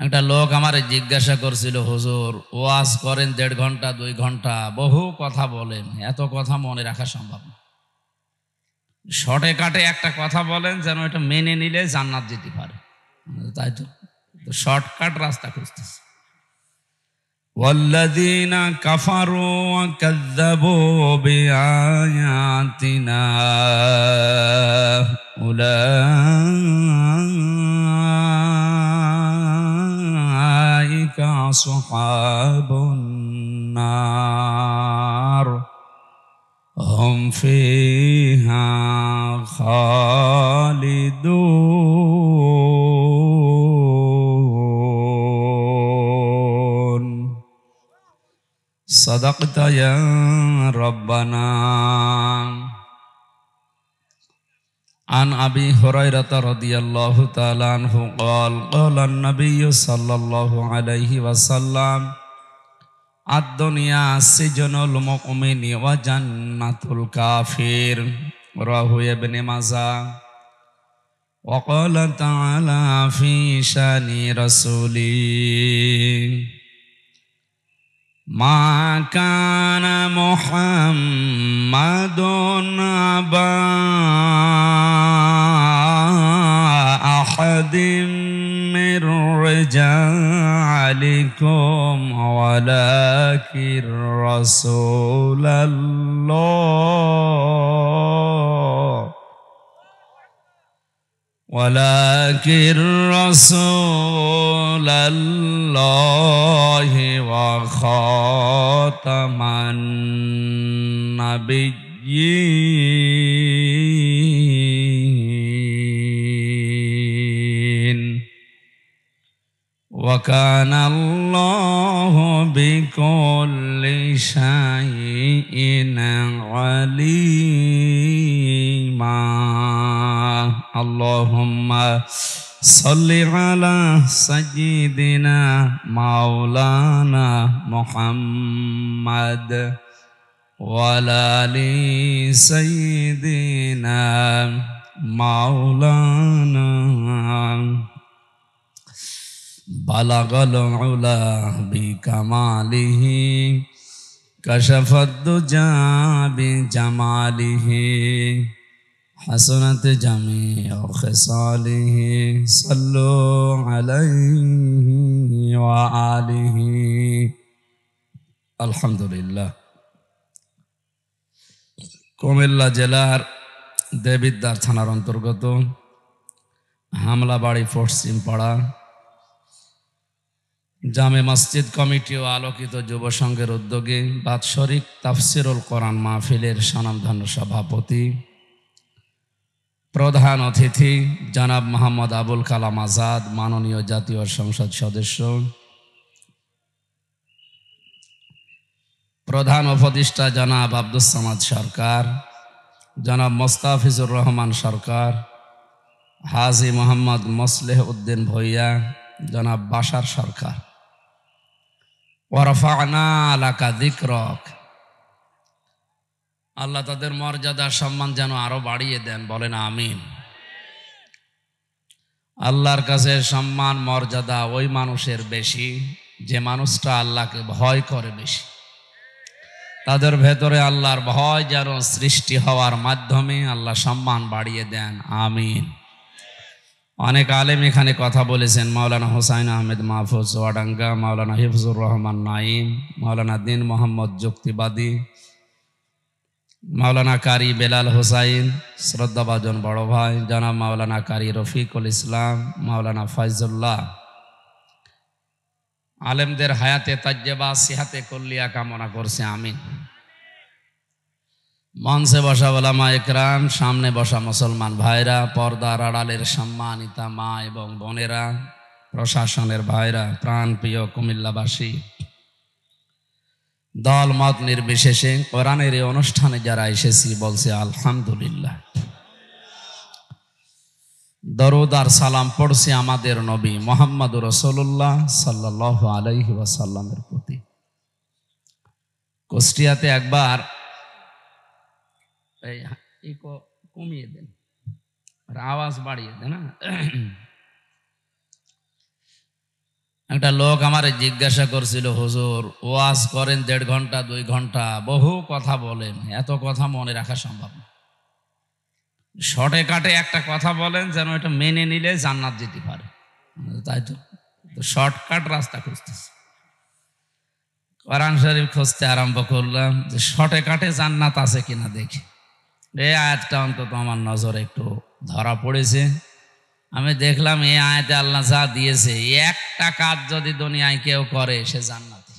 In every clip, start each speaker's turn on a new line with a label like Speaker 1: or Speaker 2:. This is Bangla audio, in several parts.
Speaker 1: একটা লোক আমারে জিজ্ঞাসা করছিল, হুজুর ওয়াজ করেন 1.5 ঘন্টা 2 ঘন্টা, বহু কথা বলেন, এত কথা মনে রাখা সম্ভব না। শর্টে কাটে একটা কথা বলেন যেন এটা মেনে নিলে জান্নাত যেতে পারে। তাই তো শর্টকাট রাস্তা খুঁজতেছে। والذين كفروا وكذبوا بآياتنا أولئك أصحاب النار هم فيها خالدون صدقت يا ربنا. عن أبي هريرة رضي الله تعالى عنه قال قال النبي صلى الله عليه وسلم الدنيا سجن المؤمن وجنة الكافر رواه ابن ماجه. وقال تعالى في شان رسوله ما كان محمد أبا أحد من رجالكم ولكن رسول الله وخاتم النبيين وكان الله بكل شيء عليما. اللهم صل على سيدنا مولانا محمد وعلى آل سيدنا مولانا بلغ العلا بكماله كشف الدجى بجماله حسنت جميع خصاله صلوا عليه وآله. আলহামদুলিল্লাহ। কুমিল্লা জেলার দেবিদ্বার থানার অন্তর্গত হামলাবাড়ি পশ্চিম পাড়া জামে মসজিদ কমিটি ও আলোকিত যুব সংঘের উদ্যোগে বাৎসরিক তাফসিরুল কোরআন মাহফিলের স্বনামধন্য সভাপতি প্রধান অতিথি জনাব মোহাম্মদ আবুল কালাম আজাদ, মাননীয় জাতীয় সংসদ সদস্য, প্রধান উপদেষ্টা জনাব আব্দুস সামাদ সরকার, জনাব মোস্তাফিজুর রহমান সরকার, হাজী মোহাম্মদ মোসলেহ উদ্দিন ভূঁইয়া, জনাব বাশার সরকার, ওয়ারফা'না লাকা যিকরাক, আল্লাহ তাদের মর্যাদা সম্মান যেন আরো বাড়িয়ে দেন, বলেন আমিন। আল্লাহর কাছে সম্মান মর্যাদা ওই মানুষের বেশি যে মানুষটা আল্লাহকে ভয় করে বেশি। তাদের ভেতরে আল্লাহর ভয় যেন সৃষ্টি হওয়ার মাধ্যমে আল্লাহ সম্মান বাড়িয়ে দেন, আমিন। অনেক আলেম এখানে কথা বলেছেন, মাওলানা হুসাইন আহমেদ মাহফুজ ওয়াডাঙ্গা, মাওলানা হিফজুর রহমান নাইম, মাওলানা দিন মোহাম্মদ যুক্তিবাদী, মাওলানা কারি বেলাল হুসাইন, শ্রদ্ধাভাজন বড় ভাই জনাব মাওলানা কারি রফিকুল ইসলাম, মাওলানা ফাইজুল্লাহ, আলেমদের হায়াতে তাজ্জেবা সিহাতে কুল্লিয়া কামনা করছে, আমিন। মঞ্চে বসা ওলামা একরাম, সামনে বসা মুসলমান ভাইরা, পর্দার আড়ালের সম্মানিতা মা এবং বোনেরা, প্রশাসনের ভাইরা, প্রাণ প্রিয় কুমিল্লাবাসী, দল মত নির্বিশেষে কোরআনের এই অনুষ্ঠানে যারা এসেছি বলছে আলহামদুলিল্লাহ। দরুদ আর সালাম পড়ছি আমাদের নবী মুহাম্মদুর রাসূলুল্লাহ সাল্লাল্লাহু আলাইহি ওয়াসাল্লামের প্রতি। কুষ্টিয়াতে একবার কমিয়ে দেন, আওয়াজ বাড়িয়ে দেন না। একটা লোক আমারে জিজ্ঞাসা করছিল, হুজুর ওয়াজ করেন 1.5 ঘন্টা 2 ঘন্টা, বহু কথা বলেন, এত কথা মনে রাখা সম্ভব না, শর্টে কাটে একটা কথা বলেন যেন এটা মেনে নিলে জান্নাত যেতে পারে। তাই তো শর্টকাট রাস্তা খুঁজতেছে। কোরআন শরীফ খুঁজতে আরম্ভ করলাম যে শর্টে কাটে জান্নাত আছে কিনা দেখি। এই আয়াতটা অন্তত আমার নজরে একটু ধরা পড়েছে। আমি দেখলাম এই আয়াতে আল্লাহ যা দিয়েছে, একটা কাজ যদি দুনিয়ায় কেউ করে সে জান্নাতি।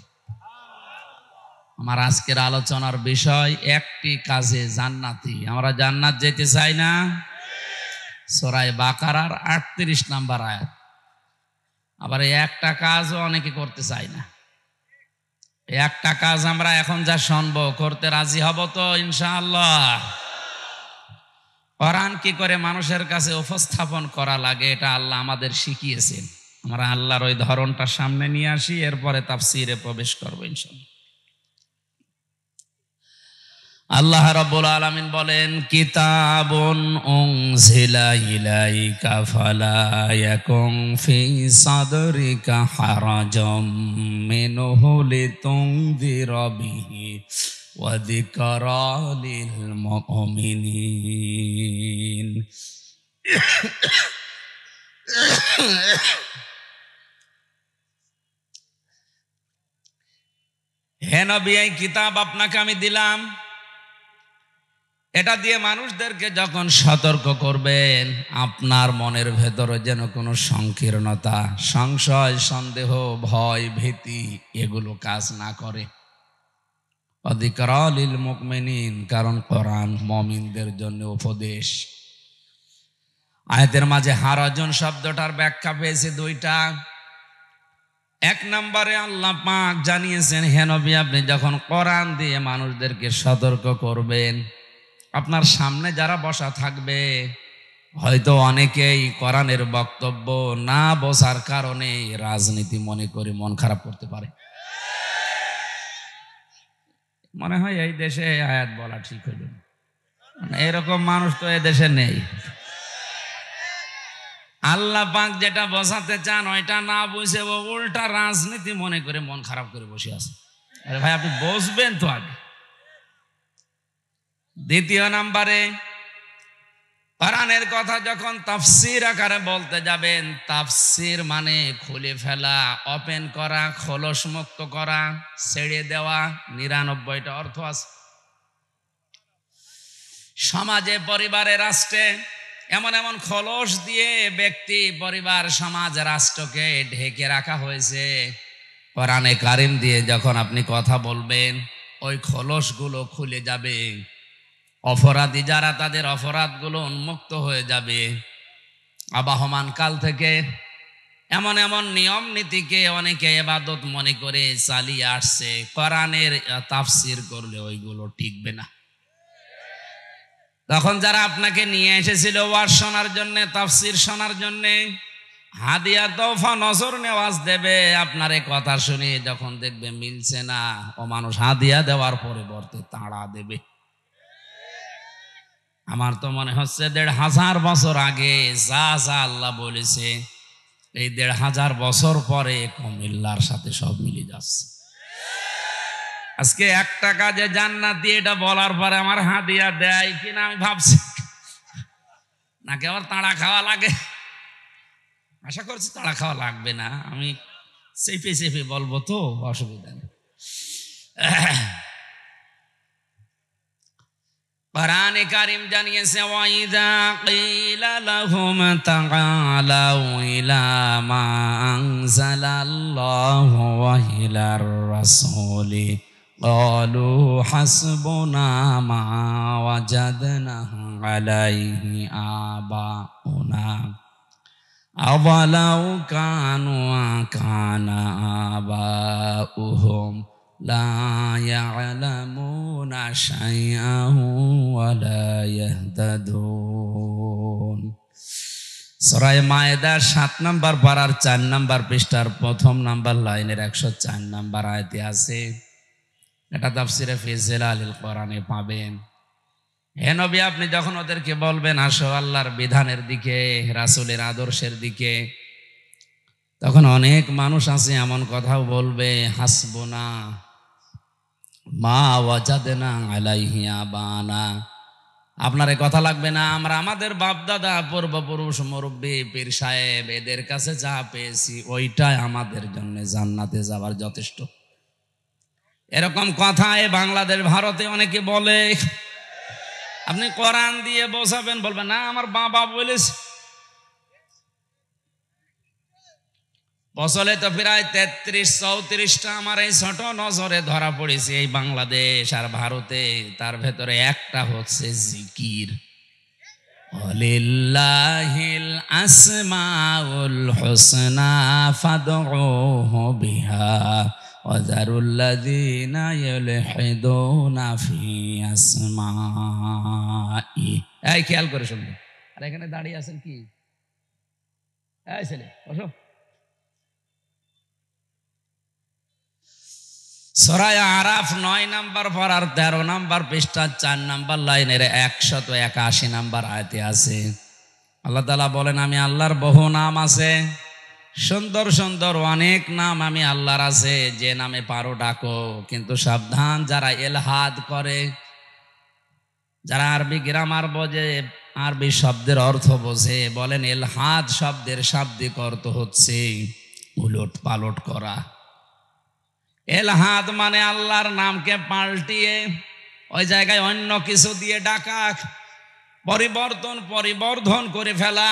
Speaker 1: আমার আজকের আলোচনার বিষয় একটি কাজে জান্নাতি। আমরা জান্নাত যেতে চাই না? সূরা বাকারার 38 নম্বর আয়াত। আবার এই একটা কাজও অনেকে করতে চায় না। একটা কাজ আমরা এখন যা শুনবো করতে রাজি হব তো ইনশাআল্লাহ? কোরআন কি করে মানুষের কাছে উপস্থাপন করা লাগে এটা আল্লাহ আমাদের শিখিয়েছেন। আমরা আল্লাহর ওই ধরনটা সামনে নিয়ে আসি, এরপরে তাফসীরে প্রবেশ করবো ইনশাআল্লাহ। আল্লাহ রাব্বুল আলামিন বলেন, কিতাবুন উনজিলা ইলাইকা ফালা ইয়াকুন ফি সাদরিকা হারাজাম মিনহু লিতুনযিরা বিহি ওয়া যিকরা লিল মুমিনিন। হে নবী, এই কিতাব আপনাকে আমি দিলাম, এটা দিয়ে মানুষদেরকে যখন সতর্ক করবেন, আপনার মনের ভেতরে যেন কোনো সংকীর্ণতা, সংশয়, সন্দেহ, ভয়, ভীতি এগুলো কাজ না করে। যিকরা লিল মুমিনিন, কারণ কোরআন মুমিনদের জন্য উপদেশ। আয়াতের মাঝে হারাজন শব্দটার ব্যাখ্যা পেয়েছে দুইটা। এক নম্বরে আল্লাহ পাক জানিয়েছেন, হে নবী, আপনি যখন কোরআন দিয়ে মানুষদেরকে সতর্ক করবেন, আপনার সামনে যারা বসা থাকবে হয়তো অনেকেই কোরআনের বক্তব্য না বোঝার কারণে রাজনীতি মনে করে মন খারাপ করতে পারে। মনে হয় এই দেশে আয়াত বলা ঠিক হইল, এরকম মানুষ তো এ দেশে নেই। আল্লাহ পাক যেটা বোঝাতে চান ওইটা না বুঝে ও উল্টা রাজনীতি মনে করে মন খারাপ করে বসে আছে। আরে ভাই, আপনি বসবেন তো আগে। দ্বিতীয় নম্বরে, কোরআনের কথা যখন তাফসীর আকারে বলতে যাবেন, তাফসীর মানে খুলে ফেলা, ওপেন করা, খোলস মুক্ত করা, ছেড়ে দেওয়া। 99টা অর্থ আছে। সমাজে, পরিবারে, রাষ্ট্রে এমন এমন খোলস দিয়ে ব্যক্তি, পরিবার, সমাজ, রাষ্ট্রকে ঢেকে রাখা হয়েছে। কোরআনে কারিম দিয়ে যখন আপনি কথা বলবেন, ওই খোলসগুলো খুলে যাবে। অপরাধী যারা, তাদের অপরাধগুলো উন্মুক্ত হয়ে যাবে। আবাহমান কাল থেকে এমন এমন নিয়ম নীতিকে অনেকে ইবাদত মনে করে চালিয়ে আসছে, কোরআনের তাফসীর করলে ওইগুলো টিকবে না। তখন যারা আপনাকে নিয়ে এসেছিল ওয়াজ শোনার জন্য, তাফসীর শোনার জন্য, হাদিয়া, তোহফা, নজর নেওয়াজ দেবে, আপনার এই কথা শুনে যখন দেখবে মিলছে না, ও মানুষ হাদিয়া দেওয়ার পরিবর্তে তাড়া দেবে। আমার তো মনে হচ্ছে 1500 বছর আগে যা যা আল্লাহ বলেছে, এই 1500 বছর পরে কুমিল্লার সাথে সব মিলে যাচ্ছে। আজকে 1 টাকা যে জান্নাতি, এটা বলার পরে আমার হাদিয়া দেয় কিনা আমি ভাবছি, নাকি আবার তাড়া খাওয়া লাগে। আশা করছি তাড়া খাওয়া লাগবে না, আমি চেপে চেপে বলবো তো, অসুবিধা নেই। কোরআনে কারীম জানিয়েছে, ওয়াইদা কিলা লাহুম তাআলাউ ইলা মা আনজালাল্লাহু ওয়া ইলার রাসূলি ক্বালু হাসবুনা মা ওয়াজাদনা আলাইহি আবাউনা আওয়ালাউ কানা আবাউহুম লা ইয়ালামুনা শাইআন ওয়া লা ইয়াহতাদুন। সূরা মায়েদা 7 নম্বর পারার 4 নম্বর পৃষ্ঠার 1 নম্বর লাইনের 104 নম্বর আয়াতে আছে। এটা তাফসীরে ফি জিলালিল কোরআনে পাবেন। হে নবী, আপনি যখন ওদেরকে বলবেন আসো আল্লাহর বিধানের দিকে, রাসূলের আদর্শের দিকে, তখন অনেক মানুষ আছে এমন কথাও বলবে, হাসবুনা মা ওয়াজাদনা আলাইহি আবানা, আপনার এই কথা লাগবে না, আমরা আমাদের বাপদাদা পূর্বপুরুষ মুরব্বী পীর সাহেব এদের কাছে যা পেয়েছি ওইটাই আমাদের জন্য জান্নাতে যাওয়ার যথেষ্ট। এরকম কথা এই বাংলাদেশ ভারতে অনেকে বলে। আপনি কোরআন দিয়ে বোঝাবেন, বলবেন না আমার বাবা বলেছে। বছরে তো প্রায় 33-34টা আমার এই ছোট নজরে ধরা পড়েছে এই বাংলাদেশ আর ভারতে। তার ভেতরে একটা হচ্ছে জিকির। ওয়ালিল্লাহিল আসমাউল হুসনা ফাদউহু বিহা ওয়া যারুল্লাযিনা ইউলহিদুনা ফি আসমাই। এই খেয়াল করে শুনবেন। আর এখানে দাঁড়িয়ে আছেন কি? এই ছেলে বসো। সূরা আরাফ 9 নম্বর পারার 13 নম্বর পৃষ্ঠা 4 নম্বর লাইনের 181 নম্বর আয়াতে আছে আল্লাহ তাআলা বলেন, আমি আল্লাহর বহু নাম আছে, সুন্দর সুন্দর অনেক নাম আমি আল্লাহর আছে, যে নামে পারো ডাকো। কিন্তু সাবধান, যারা ইলহাদ করে, যারা আরবি গ্রামার বোঝে, আরবি শব্দের অর্থ বোঝে, বলেন ইলহাদ শব্দের শাব্দিক অর্থ হচ্ছে উলট পালট করা। এলহাদ মানে আল্লাহর নামকে পাল্টিয়ে ওই জায়গায় অন্য কিছু দিয়ে ডাকা, পরিবর্ধন করে ফেলা।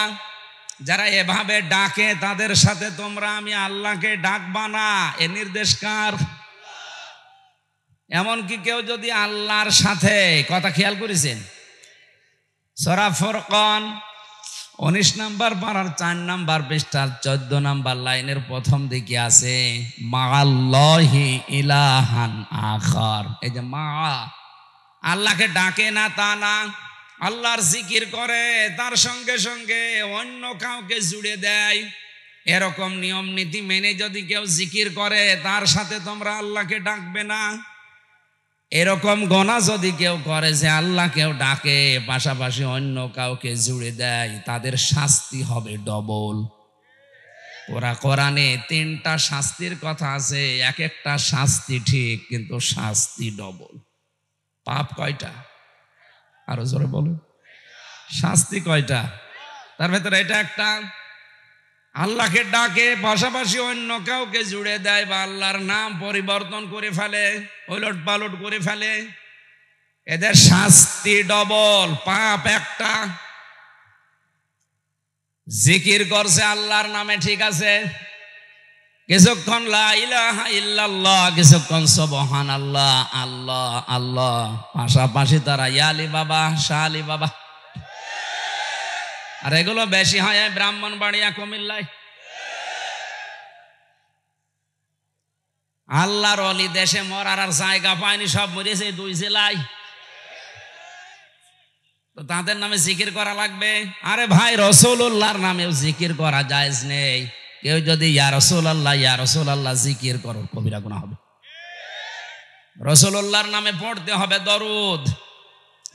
Speaker 1: যারা এভাবে ডাকে তাদের সাথে তোমরা আমি আল্লাহকে ডাকবা না, এ নির্দেশ কার? এমনকি কেউ যদি আল্লাহর সাথে, কথা খেয়াল করেছেন, সূরা ফুরকান 19 নম্বর পারার 4 নম্বর পৃষ্ঠার 14 নম্বর লাইনের প্রথম দিকে আছে মাআল্লাহি ইলাহান আখার। এই যে মা, আল্লাহকে ডাকে না তা না, আল্লাহর জিকির করে, তার সঙ্গে সঙ্গে অন্য কাউকে জুড়ে দেয়। এরকম নিয়ম নীতি মেনে যদি কেউ জিকির করে তার সাথে তোমরা আল্লাহকে ডাকবে না। এরকম গোনা যদি কেউ করে যে আল্লাহ কেউ ডাকে পাশাপাশি অন্য কাউকে জুড়ে দেয়, তাদের শাস্তি হবে ডবল। ওরা কোরআনে 3টা শাস্তির কথা আছে, এক একটা শাস্তি ঠিক কিন্তু শাস্তি ডবল। পাপ কয়টা? আরো জোরে বলুন, শাস্তি কয়টা? তার ভেতরে এটা একটা। আল্লাহকে ডাকে পাশাপাশি অন্য কাউকে জুড়ে দেয় বা আল্লাহর নাম পরিবর্তন করে ফেলে, ওলট পালট করে ফেলে, এদের শাস্তি ডবল। পাপ একটা। জিকির করছে আল্লাহর নামে, ঠিক আছে, কিছুক্ষণ লা ইলাহা ইল্লাল্লাহ, কিছুক্ষণ সুবহানাল্লাহ, আল্লাহ আল্লাহ, পাশাপাশি তারা ইয়া আলী বাবা, শাহ আলী বাবা। আর এগুলো বেশি হয় ব্রাহ্মণবাড়িয়া, কুমিল্লায়। আল্লাহর ওলি দেশে মরার আর জায়গা পায়নি, সব মরেছে 2 জেলায়। তো তাদের নামে জিকির করা লাগবে? আরে ভাই, রাসূলুল্লাহর নামেও জিকির করা জায়েজ নেই। কেউ যদি ইয়া রাসূলুল্লাহ জিকির করো, কবিরা গুনাহ হবে। রাসূলুল্লাহর নামে পড়তে হবে দরুদ,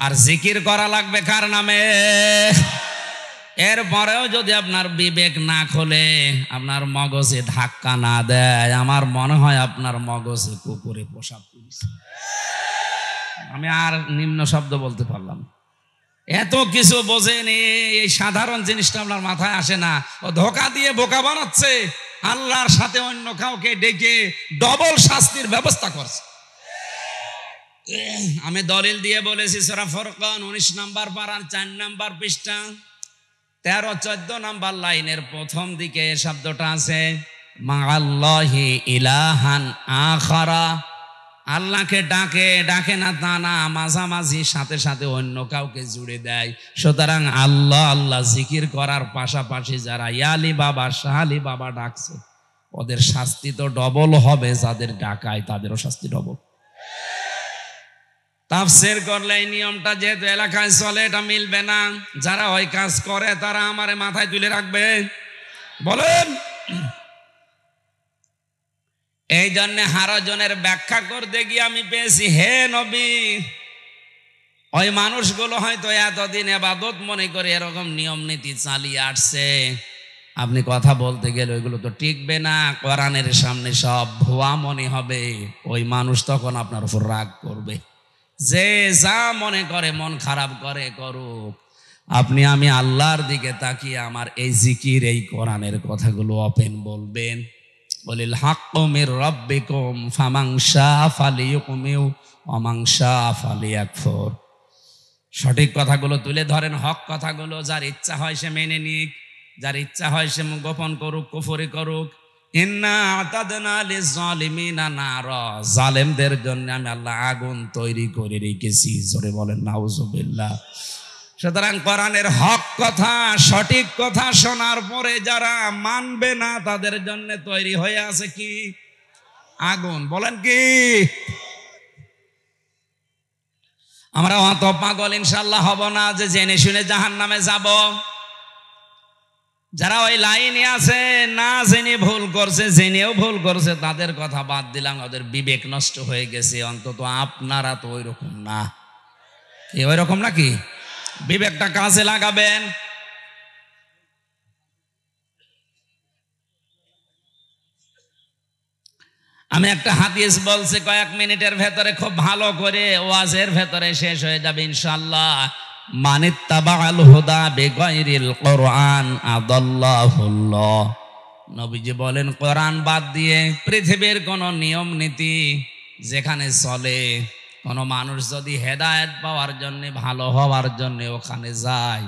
Speaker 1: আর জিকির করা লাগবে কার নামে? এরপরেও যদি আপনার বিবেক না খোলে, আপনার মগজে ধাক্কা না দেয়, আমার মনে হয় আপনার মগজে কুকুরে পোশাক করেছে। আমি আর নিম্ন শব্দ বলতে পারলাম। এত কিছু বোঝেনি, এই সাধারণ জিনিসটা আপনার মাথায় আসে না। ও ধোকা দিয়ে বোকা বানাচ্ছে, আল্লাহর সাথে অন্য কাউকে ডেকে ডবল শাস্তির ব্যবস্থা করছে। আমি দলিল দিয়ে বলেছি, সূরা ফুরকান 19 নম্বর পারার 4 নম্বর পৃষ্ঠা 13-14 নম্বর লাইনের প্রথম দিকে শব্দটা আছে মাআল্লাহি ইলাহান আখারা। আল্লাহকে ডাকে না তা না, মাঝামাঝি সাথে সাথে অন্য কাউকে জুড়ে দেয়। সুতরাং আল্লাহ আল্লাহ জিকির করার পাশাপাশি যারা ইয়া আলী বাবা, শাহ আলী বাবা ডাকছে, ওদের শাস্তি তো ডবল হবে। যাদের ডাকায় তাদেরও শাস্তি ডবল। তাফসীর করলে এই নিয়মটা যেহেতু এলাকায় চলে, এটা মিলবে না। যারা ওই কাজ করে তারা আমারে মাথায় তুলে রাখবে, বলেন। এই জন্য হারজনের ব্যাখ্যা করতে গিয়ে আমি পেয়েছি, হে নবী, ওই মানুষগুলো হয়তো এতদিন ইবাদত মনে করে এরকম নিয়ম নীতি চালিয়ে আসছে, আপনি কথা বলতে গেলে ওইগুলো তো টিকবে না, কোরআনের সামনে সব ভুয়া মনে হবে। ওই মানুষ তখন আপনার উপর রাগ করবে। যে যা মনে করে, মন খারাপ করে করুক, আপনি আমি আল্লাহর দিকে তাকিয়ে আমার এই জিকির, এই কোরআনের কথাগুলো ওপেন বলবেন। বলিল হাক্কু মির রাব্বিকুম ফামান শাআ ফালিয়ুমিন ওয়া মান শাআ ফালিয়াকফুর। সঠিক কথাগুলো তুলে ধরেন, হক কথাগুলো। যার ইচ্ছা হয় সে মেনে নিক, যার ইচ্ছা হয় সে গোপন করুক, কুফরি করুক। ইন্না আতাদনা লিয-যালিমিনা নারা, জালেমদের জন্য আমি আল্লাহ আগুন তৈরি করে রেখেছি। জোরে বলেন নাউজুবিল্লাহ। সুতরাং কোরআনের হক কথা, সঠিক কথা শোনার পরে যারা মানবে না, তাদের জন্য তৈরি হয়ে আছে কি? আগুন। বলেন কি? আমরা অত পাগল ইনশাআল্লাহ হব না যে জেনে শুনে জাহান্নামে যাব। যারা ওই লাইনে আছে, না জেনে ভুল করছে, জেনেও ভুল করছে, তাদের কথা বাদ দিলাম, ওদের বিবেক নষ্ট হয়ে গেছে। অন্তত আপনারা তো ওই রকম না। ওই রকম নাকি? বিবেকটা কাজে লাগাবেন। আমি একটা হাদিস বলছি, কয়েক মিনিটের ভেতরে খুব ভালো করে ওয়াজের ভেতরে শেষ হয়ে যাবে ইনশাআল্লাহ। মানিত্তাবাআল হুদা বিগাইরিল কোরআন আদাল্লাহুল্লাহ। নবীজি বলেন, কোরআন বাদ দিয়ে পৃথিবীর কোন নিয়ম নীতি যেখানে চলে, কোন মানুষ যদি হেদায়েত পাওয়ার জন্য, ভালো হওয়ার জন্য ওখানে যায়,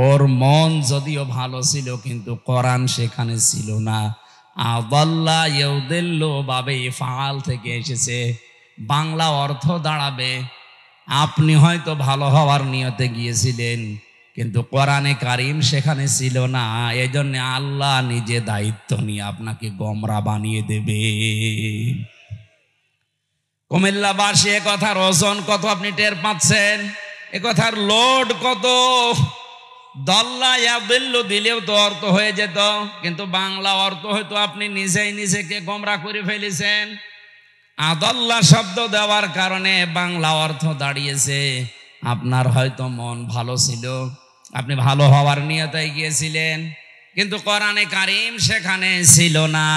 Speaker 1: ওর মন যদিও ভালো ছিল কিন্তু কোরআন সেখানে ছিল না। আদাল্লা ইউদিল্লু বাবে ফাআল থেকে এসেছে, বাংলা অর্থ দাঁড়াবে আপনি হয়তো ভালো হওয়ার নিয়তে গিয়েছিলেন কিন্তু কোরআনে কারিম সেখানে ছিল না, এজন্য আল্লাহ নিজে দায়িত্ব নিয়ে আপনাকে গোমরা বানিয়ে দেবে। কুমিল্লাবাসী, এ কথার ওজন কত আপনি টের পাচ্ছেন? এ কথার লোড কত? দল্লা ইয়াদিল্লু দিলেও তো অর্থ হয়ে যেত, কিন্তু বাংলা অর্থ হয়তো আপনি নিজেই নিজেকে গোমরা করে ফেলেছেন। আদাল্লা শব্দ দেওয়ার কারণে বাংলা অর্থ দাঁড়িয়েছে, আপনার হয়তো মন ভালো ছিল, আপনি ভালো হওয়ার নিয়তে গিয়েছিলেন, কিন্তু কোরআনে কারিম সেখানে ছিল না,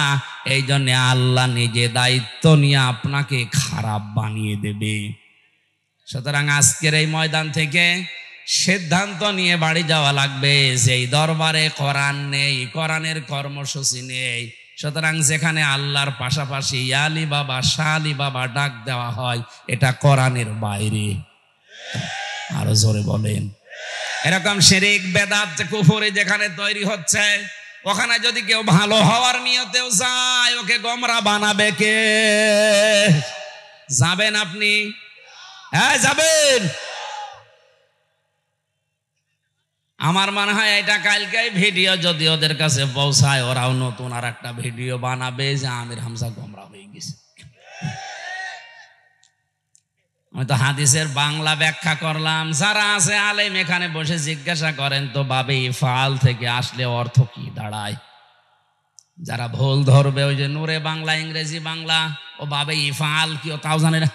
Speaker 1: এই জন্য আল্লাহ নিজে দায়িত্ব নিয়ে আপনাকে খারাপ বানিয়ে দেবে। সুতরাং আজকের এই ময়দান থেকে সিদ্ধান্ত নিয়ে বাড়ি যাওয়া লাগবে যে এই দরবারে কোরআন নেই, কোরআনের কর্মসূচি নেই। সুতরাং যেখানে আল্লাহর পাশাপাশি আলী বাবা, শাহ আলী বাবা ডাক দেওয়া হয়, এটা কোরআনের বাইরে। আরো জোরে বলেন। এরকম শিরক, বেদাত, কুফরি যেখানে তৈরি হচ্ছে, ওখানে যদি কেউ ভালো হওয়ার নিয়তেও যায়, ওকে গোমরা বানাবে কে? যাবেন আপনি? হ্যাঁ যাবেন। আমার মনে হয় এটা কালকে ভিডিও যদি ওদের কাছে পৌঁছায়, ওরাও নতুন আর একটা ভিডিও বানাবে যে আমির হামজা গোমরা হয়ে গেছে। আমি তো হাদিসের বাংলা ব্যাখ্যা করলাম, যারা আছে আলেম এখানে বসে জিজ্ঞাসা করেন তো বাবে ইফআল থেকে আসলে অর্থ কি দাঁড়ায়। যারা ভুল ধরবে, ওই যে নূরে বাংলা, ইংরেজি বাংলা, ও বাবে ইফআল কি ও তাও জানে না,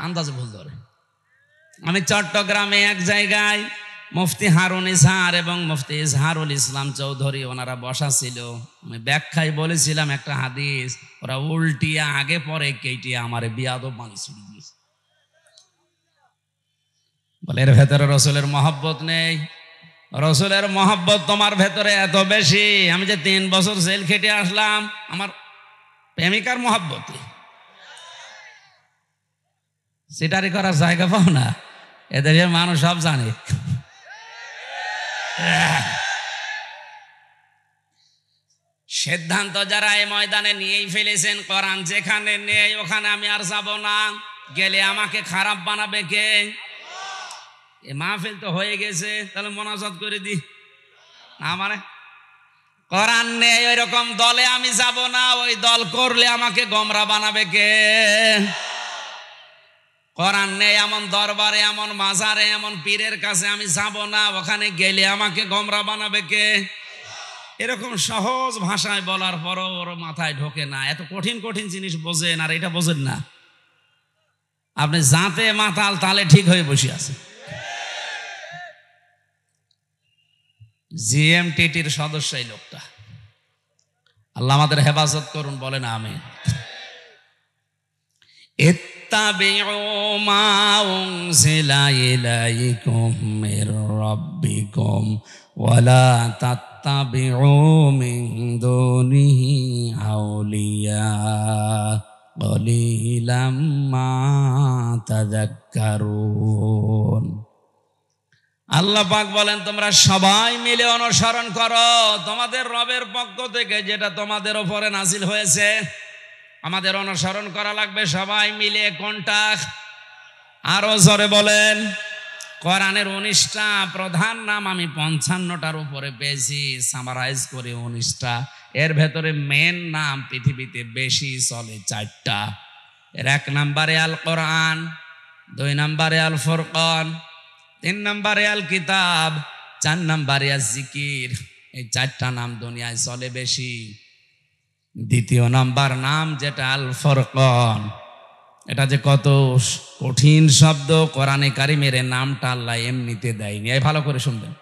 Speaker 1: আন্দাজে ভুল ধরে। আমি চট্টগ্রামে এক জায়গায় মুফতি হারুন ইজহার এবং মুফতি ইজহারুল ইসলাম চৌধুরী ওনারা বসা ছিল, আমি ব্যাখ্যায় বলেছিলাম একটা হাদিস, ওরা উল্টিয়া আগে পরে কেটিয়া আমার বিয়াদব বানিয়ে ছিড়ে দিয়েছে। বলে এর ভেতরে রসুলের মহব্বত নেই। রসুলের মহব্বত তোমার ভেতরে এত বেশি, আমি যে 3 বছর জেল খেটে আসলাম আমার প্রেমিকার মহব্বতে। সিটারি করার জায়গা পাও না, এদের মানুষ সব জানে। সিদ্ধান্ত যারা এই ময়দানে নিয়েই ফেলেছেন, কোরআন যেখানে নেই ওখানে আমি আর যাব না, গেলে আমাকে খারাপ বানাবে কে? এ মাহফিল তো হয়ে গেছে, তাহলে মোনাজাত করে দি না, মানে কোরআন নেই ওই রকম দলে আমি যাব না, ওই দল করলে আমাকে গোমরা বানাবে কে? কোরআন নেই এমন দরবারে, এমন মাজারে, এমন পীরের কাছে আমি যাব না, ওখানে গেলে আমাকে গোমরা বানাবে কে? এরকম সহজ ভাষায় বলার পরও ওর মাথায় ঢোকে না। এত কঠিন কঠিন জিনিস বোঝেন আর এটা বোঝেন না। আপনি যাতে মাতাল তালে ঠিক হয়ে বসে আছে। জিএমটিটির সদস্য এই লোকটা। আল্লাহ আমাদের হেফাজত করুন, বলেন আমিন। ইত্তাবিউ মা উনজিলা ইলাইকুম মির রাব্বিকুম ওয়ালা তাত্তাবিউ মিন দুনিহি আউলিয়া কলিলাম মা তাযাক্কারুন। আল্লাহ পাক বলেন, তোমরা সবাই মিলে অনুসরণ করো তোমাদের রবের পক্ষ থেকে যেটা তোমাদের উপরে নাজিল হয়েছে। আমাদের অনুসরণ করা লাগবে সবাই মিলে। কোনটা? আরো জোরে বলেন। কোরআনের 19টা প্রধান নাম আমি 55টার উপরে পেয়েছি, সামারাইজ করে 19টা। এর ভেতরে মেন নাম পৃথিবীতে বেশি চলে 4টা। এর 1 নম্বরে আল কোরআন, 2 নম্বরে আল ফুরকান, 3 নম্বরে আল কিতাব, 4 নম্বরে আল জিকির। এই 4টা নাম দুনিয়ায় চলে বেশি। দ্বিতীয় নাম্বার নাম যেটা আল ফুরকান, এটা যে কত কঠিন শব্দ, কোরআনে কারিমের নামটা আল্লাহ এমনিতে দেয়নি। এই ভালো করে শুনবেন।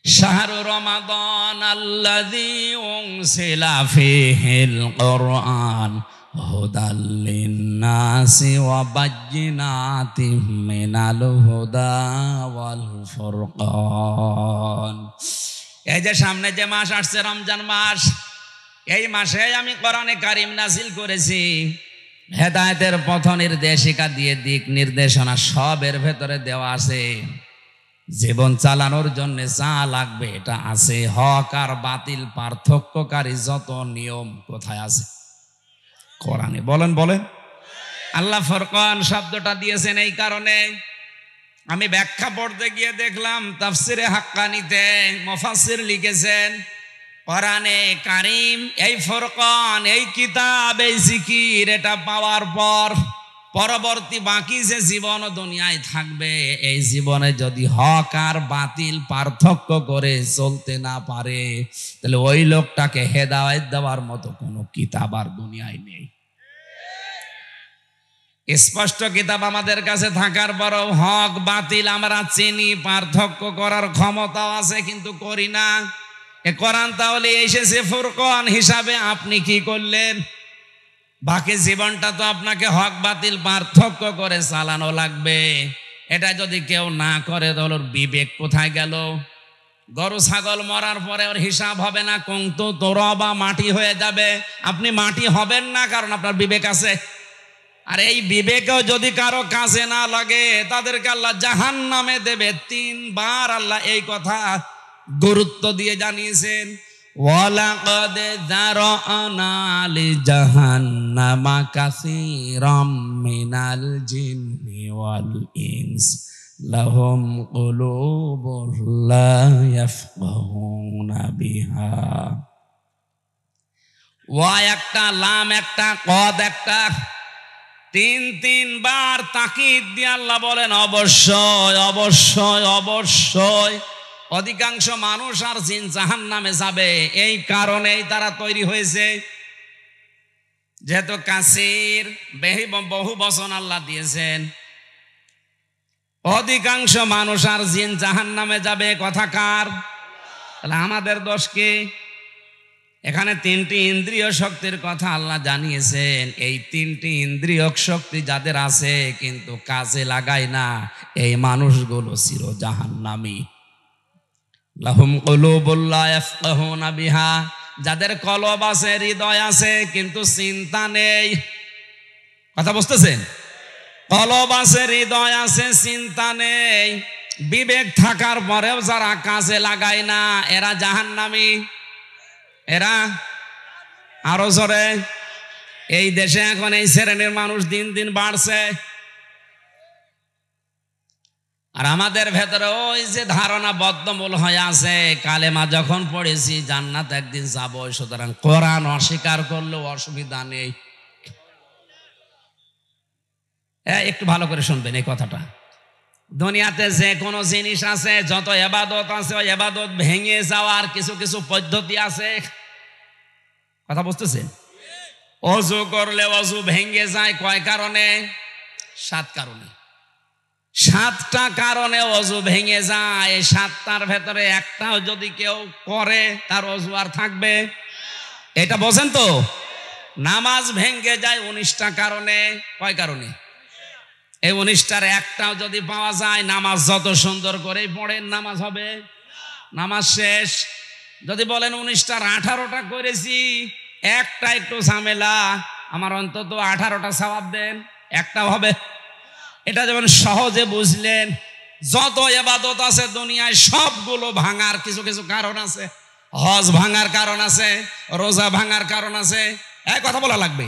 Speaker 1: শাহরু রমাদান আল্লাযী উনজিলা ফীহিল কুরআন হুদাল লিন-নাসি ওয়া বায়্যিনাতিম মিনাল হুদা ওয়াল ফুরকান। এই যে সামনে যে মাস আসছে রমজান মাস, এই মাসে আমি কোরআনে কারিম নাজিল করেছি। হেদায়েতের পথ নির্দেশিকা দিয়ে দিক নির্দেশনা সব এর ভেতরে দেওয়া আছে। জীবন চালানোর জন্য যা লাগবে এটা আছে। হক আর বাতিল পার্থক্যকারী যত নিয়ম কোথায় আছে? কোরআনে। বলেন বলেন। আল্লাহ ফুরকান শব্দটা দিয়েছেন এই কারণে। আমি ব্যাখ্যা পড়তে গিয়ে দেখলাম তাফসিরে হাক্কানিতে মুফাসসির লিখেছেন, কোরআনে কারিম এই ফুরকান, এই কিতাব, এই জিকির এটা পাওয়ার পর পরবর্তী বাকি যে জীবন দুনিয়ায় থাকবে, এই জীবনে যদি হক আর বাতিল পার্থক্য করে চলতে না পারে, তাহলে ওই লোকটাকে হেদায়েত দেওয়ার মতো কোনো কিতাব আর দুনিয়ায় নেই। স্পষ্ট কিতাব আমাদের কাছে থাকার পরও হক বাতিল আমরা চিনি, পার্থক্য করার ক্ষমতাও আছে, কিন্তু করি না। এ কোরআন তাহলে এসেছে ফুরকান হিসাবে, আপনি কি করলেন? বাকি জীবনটা তো আপনাকে হক বাতিল পার্থক্য করে চালানো লাগবে। এটা যদি কেউ না করে তাহলে ওর বিবেক কোথায় গেল? গরু ছাগল মরার পরে ওর হিসাব হবে না, কন্তু তোরবা মাটি হয়ে যাবে। আপনি মাটি হবেন না কারণ আপনার বিবেক আছে। আর এই বিবেকেও যদি কারো কাজে না লাগে তাদেরকে আল্লাহ জাহান্নামে দেবে। 3 বার আল্লাহ এই কথা গুরুত্ব দিয়ে জানিয়েছেন। ওয়ালাকাদ যারানা লিজাহান্নামা কাসীরাম মিনাল জিন্নি ওয়াল ইনস লাহুম কুলুবুন লা ইয়াফকাহুনা বিহা। ওয়া একটা, লাম একটা, কদ একটা, 3 বার তাকিদ দিয়ে আল্লাহ বলেন অবশ্যই অবশ্যই অবশ্যই। অধিকাংশ মানুষ আর জিন জাহান্নামে যাবে, এই কারণেই তারা তৈরি হয়েছে। যেহেতু কাসির বহু বচন আল্লাহ দিয়েছেন, অধিকাংশ মানুষ আর জিন জাহান্নামে যাবে। কথা কার? তাহলে আমাদের দোষ কি? এখানে 3টি ইন্দ্রিয় শক্তির কথা আল্লাহ জানিয়েছেন। এই 3টি ইন্দ্রিয় শক্তি যাদের আছে কিন্তু কাজে লাগায় না, এই মানুষগুলো চির জাহান্নামী। লাহুম কুলুবুন লা ইয়াফকাহুনা বিহা, যাদের কলব আছে, হৃদয় আছে, কিন্তু চিন্তা নেই। কথা বুঝতেছেন? কলব আছে, হৃদয় আছে, চিন্তা নেই। বিবেক থাকার পরেও যারা কাজে লাগায় না, এরা জাহান্নামী। এরা আরো জোরে। এই দেশে এখন এই শ্রেণীর মানুষ দিন দিন বাড়ছে। আর আমাদের ভেতরে ওই যে ধারণা বদ্ধমূল হয়ে আছে, কালেমা যখন পড়েছি জান্নাত একদিন যাবো, সুতরাং কোরআন অস্বীকার করলেও অসুবিধা নেই। একটু ভালো করে শুনবেন এই কথাটা। দুনিয়াতে যে কোনো জিনিস আছে, যত ইবাদত আছে, ওই ইবাদত ভেঙে যাওয়ার কিছু কিছু পদ্ধতি আছে। কথা বুঝতেছেন? অজু করলে অজু ভেঙে যায় কয় কারণে? 7 কারণে। 7টা কারণে অজু ভেঙে যায়, এই 7টার ভেতরে একটাও যদি কেউ করে তার অজু আর থাকবে? এটা বোঝেন তো? নামাজ ভেঙে যায় 19টা কারণে। কয় কারণে? এই 19টার একটাও যদি পাওয়া যায়, নামাজ যত সুন্দর করেই পড়েন নামাজ হবে, নামাজ শেষ। যদি বলেন 19টার 18টা করেছি, একটা একটু ঝামেলা, আমার অন্তত 18টা সওয়াব দেন, একটাও হবে? এটা যেমন সহজে বুঝলেন, যত ইবাদত আছে দুনিয়ায় সবগুলো ভাঙার কিছু কিছু কারণ আছে। হজ ভাঙার কারণ আছে, রোজা ভাঙার কারণ আছে, এক কথা বলা লাগবে।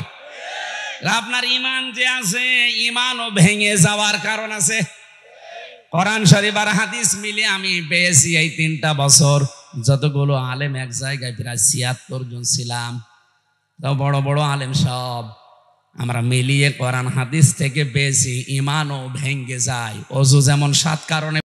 Speaker 1: আপনার ইমান যে আছে, ইমানও ভেঙে যাওয়ার কারণ আছে। কোরআন শরীফ আর হাদিস মিলে আমি পেয়েছি এই 3টা বছর যতগুলো আলেম এক জায়গায় প্রায় 76 জন ছিলাম, তো বড় বড় আলেম সব আমরা মিলিয়ে কোরআন হাদিস থেকে পেয়েছি ইমানও ভেঙে যায়। অজু যেমন 7 কারণে